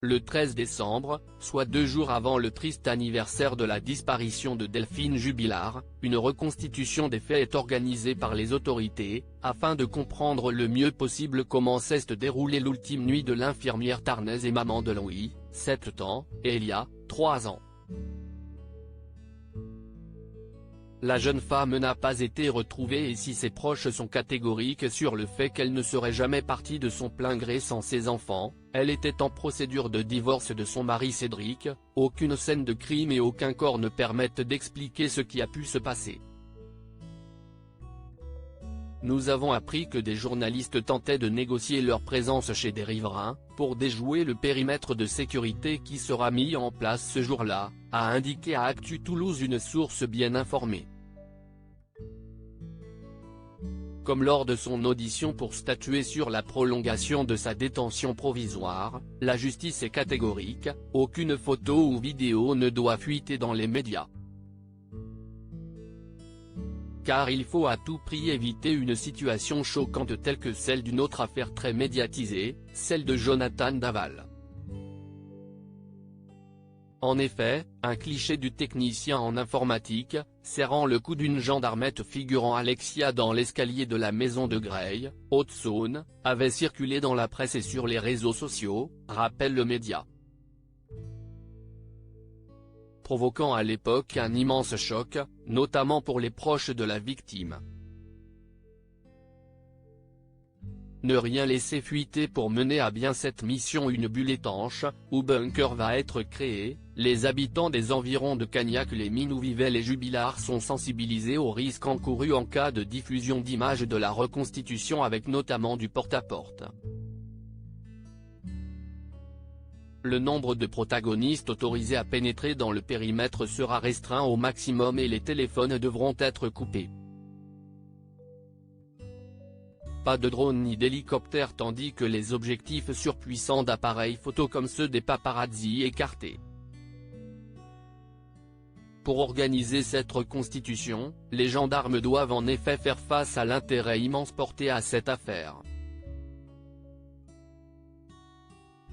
Le 13 décembre, soit 2 jours avant le triste anniversaire de la disparition de Delphine Jubilard, une reconstitution des faits est organisée par les autorités, afin de comprendre le mieux possible comment s'est déroulée l'ultime nuit de l'infirmière tarnaise et maman de Louis, 7 ans, et Elia, 3 ans. La jeune femme n'a pas été retrouvée et si ses proches sont catégoriques sur le fait qu'elle ne serait jamais partie de son plein gré sans ses enfants, elle était en procédure de divorce de son mari Cédric, aucune scène de crime et aucun corps ne permettent d'expliquer ce qui a pu se passer. Nous avons appris que des journalistes tentaient de négocier leur présence chez des riverains, pour déjouer le périmètre de sécurité qui sera mis en place ce jour-là, a indiqué à Actu Toulouse une source bien informée. Comme lors de son audition pour statuer sur la prolongation de sa détention provisoire, la justice est catégorique, aucune photo ou vidéo ne doit fuiter dans les médias. Car il faut à tout prix éviter une situation choquante telle que celle d'une autre affaire très médiatisée, celle de Jonathan Daval. En effet, un cliché du technicien en informatique, serrant le cou d'une gendarmette figurant Alexia dans l'escalier de la maison de Greil, Haute-Saône, avait circulé dans la presse et sur les réseaux sociaux, rappelle le média. Provoquant à l'époque un immense choc, notamment pour les proches de la victime. Ne rien laisser fuiter pour mener à bien cette mission. Une bulle étanche, où bunker va être créé, les habitants des environs de Cagnac-les-Mines où vivaient les Jubilard sont sensibilisés aux risques encourus en cas de diffusion d'images de la reconstitution avec notamment du porte-à-porte. Le nombre de protagonistes autorisés à pénétrer dans le périmètre sera restreint au maximum et les téléphones devront être coupés. Pas de drone ni d'hélicoptère tandis que les objectifs surpuissants d'appareils photo comme ceux des paparazzi écartés. Pour organiser cette reconstitution, les gendarmes doivent en effet faire face à l'intérêt immense porté à cette affaire.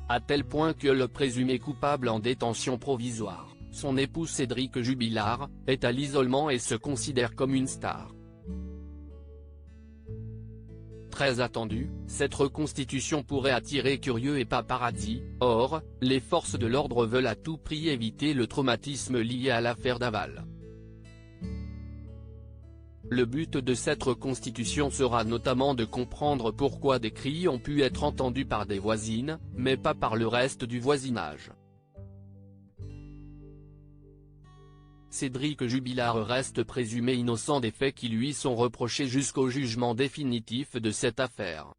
À tel point que le présumé coupable en détention provisoire, son époux Cédric Jubilard, est à l'isolement et se considère comme une star. Très attendue, cette reconstitution pourrait attirer curieux et paparazzi, or, les forces de l'ordre veulent à tout prix éviter le traumatisme lié à l'affaire Daval. Le but de cette reconstitution sera notamment de comprendre pourquoi des cris ont pu être entendus par des voisines, mais pas par le reste du voisinage. Cédric Jubilard reste présumé innocent des faits qui lui sont reprochés jusqu'au jugement définitif de cette affaire.